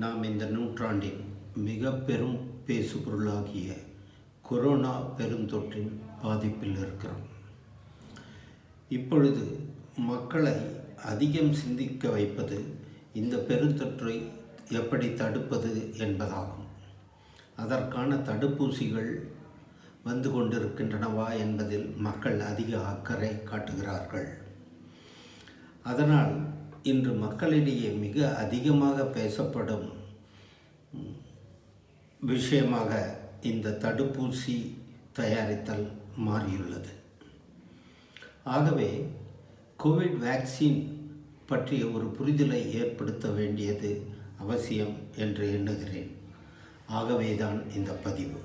நாம் இந்த நூற்றாண்டின் மிக பெரும் பேசுபொருளாகிய கொரோனா பெருந்தொற்றின் பாதிப்பில் இருக்கிறோம். இப்பொழுது மக்களை அதிகம் சிந்திக்க வைப்பது இந்த பெருந்தொற்றை எப்படி தடுப்பது என்பதாகும். அதற்கான தடுப்பூசிகள் வந்து கொண்டிருக்கின்றனவா என்பதில் மக்கள் அதிக அக்கறை காட்டுகிறார்கள். அதனால் இன்று மக்களிடையே மிக அதிகமாக பேசப்படும் விஷயமாக இந்த தடுப்பூசி தயாரித்தல் மாறியுள்ளது. ஆகவே கோவிட் வேக்சின் பற்றிய ஒரு புரிதலை ஏற்படுத்த வேண்டியது அவசியம் என்று எண்ணுகிறேன். ஆகவேதான் இந்த பதிவு.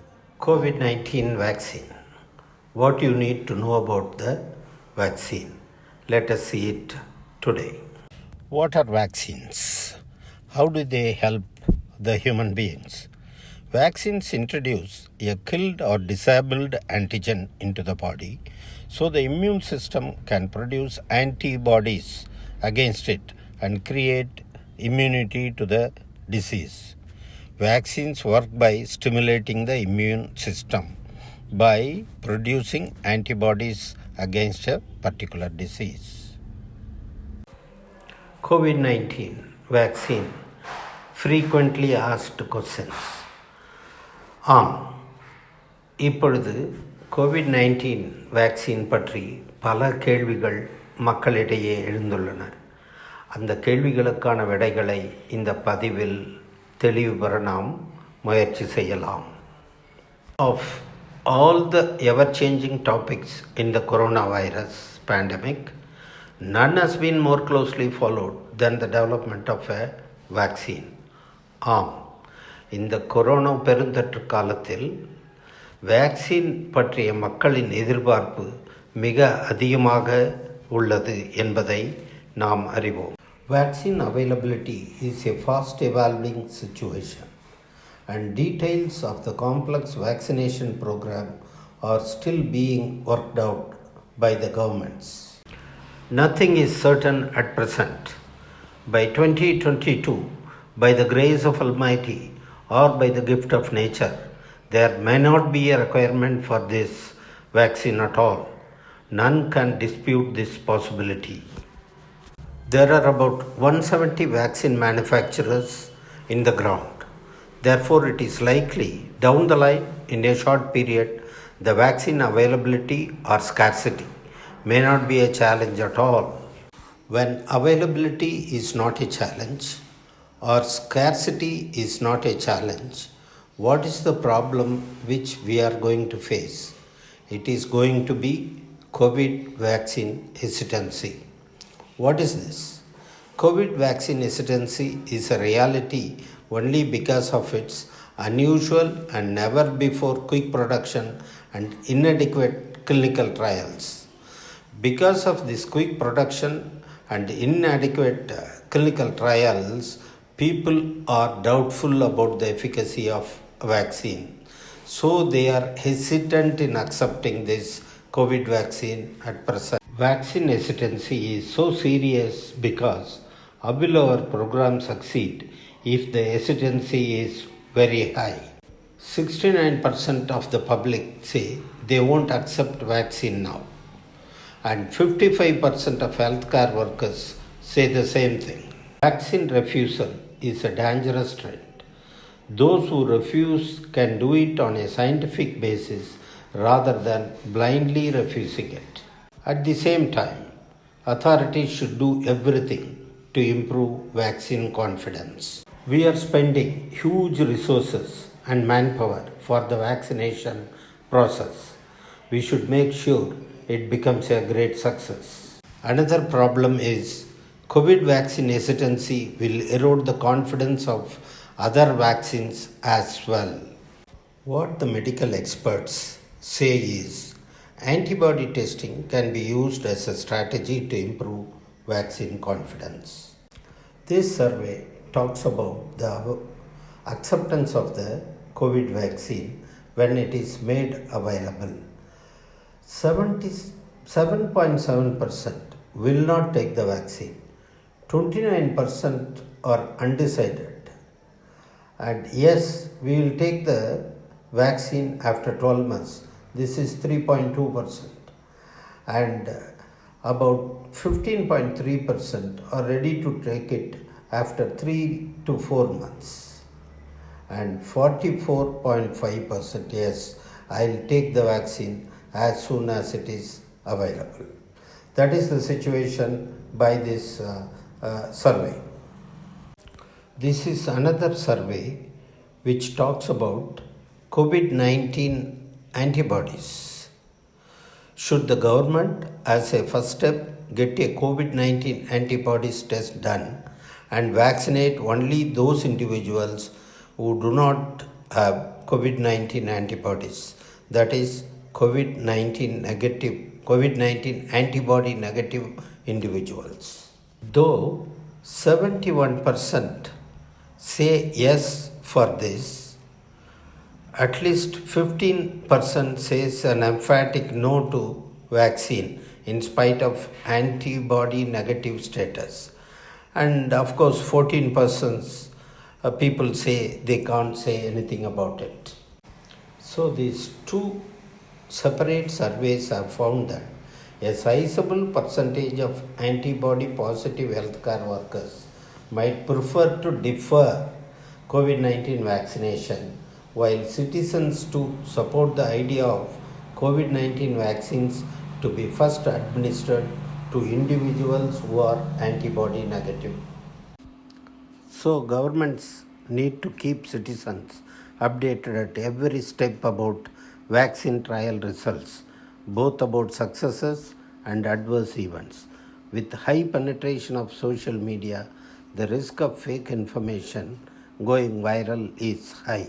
COVID-19 vaccine. What you need to know about the vaccine. Let us see it today. What are vaccines? How do they help the human beings? Vaccines introduce a killed or disabled antigen into the body so the immune system can produce antibodies against it and create immunity to the disease. Vaccines work by stimulating the immune system by producing antibodies against a particular disease. COVID-19 vaccine. Frequently asked questions. இப்பொழுது COVID-19 vaccine பற்றி பல கேள்விகள் மக்களிடையே எழுந்துள்ளன. அந்த கேள்விகளுக்கான விடைகளை இந்த பதிவில் தெளிவு பெற நாம் முயற்சி செய்யலாம். Of all the ever-changing topics in the coronavirus pandemic, none has been more closely followed than the development of a vaccine. இந்த கொரோனா பெருந்தொற்று காலத்தில் வேக்சின் பற்றிய மக்களின் எதிர்பார்ப்பு மிக அதிகமாக உள்ளது என்பதை நாம் அறிவோம். Vaccine availability is a fast evolving situation and details of the complex vaccination program are still being worked out by the governments. Nothing is certain at present. By 2022, by the grace of Almighty or by the gift of nature, there may not be a requirement for this vaccine at all. None can dispute this possibility. There are about 170 vaccine manufacturers in the ground. Therefore, it is likely down the line in a short period, the vaccine availability or scarcity may not be a challenge at all. When availability is not a challenge or scarcity is not a challenge, what is the problem which we are going to face? It is going to be COVID vaccine hesitancy. What is this? COVID vaccine hesitancy is a reality only because of its unusual and never before quick production and inadequate clinical trials. Because of this quick production and inadequate clinical trials, people are doubtful about the efficacy of vaccine. So they are hesitant in accepting this COVID vaccine at present. Vaccine hesitancy is so serious because how will our program succeed if the hesitancy is very high? 69% of the public say they won't accept vaccine now, and 55% of healthcare workers say the same thing. Vaccine refusal is a dangerous trend. Those who refuse can do it on a scientific basis rather than blindly refusing it. At the same time, authorities should do everything to improve vaccine confidence. We are spending huge resources and manpower for the vaccination process. We should make sure it becomes a great success. Another problem is COVID vaccine hesitancy will erode the confidence of other vaccines as well. What the medical experts say is antibody testing can be used as a strategy to improve vaccine confidence. This survey talks about the acceptance of the COVID vaccine when it is made available. 77.7% will not take the vaccine. 29% are undecided. And yes, we will take the vaccine after 12 months. This is 3.2%. And about 15.3% are ready to take it after 3 to 4 months. And 44.5%, yes, I'll take the vaccine as soon as it is available. That is the situation by this survey. This is another survey which talks about COVID 19 antibodies. Should the government, as a first step, get a COVID 19 antibodies test done and vaccinate only those individuals who do not have COVID 19 antibodies, that is, COVID 19 antibody negative individuals? Though 71% say yes for this, at least 15% says an emphatic no to vaccine in spite of antibody negative status. And of course, 14% people say they can't say anything about it. So these two separate surveys have found that a sizable percentage of antibody positive healthcare workers might prefer to defer COVID 19 vaccination, while citizens to support the idea of COVID 19 vaccines to be first administered to individuals who are antibody negative. So, governments need to keep citizens updated at every step about vaccine trial results, both about successes and adverse events. With high penetration of social media, the risk of fake information going viral is high.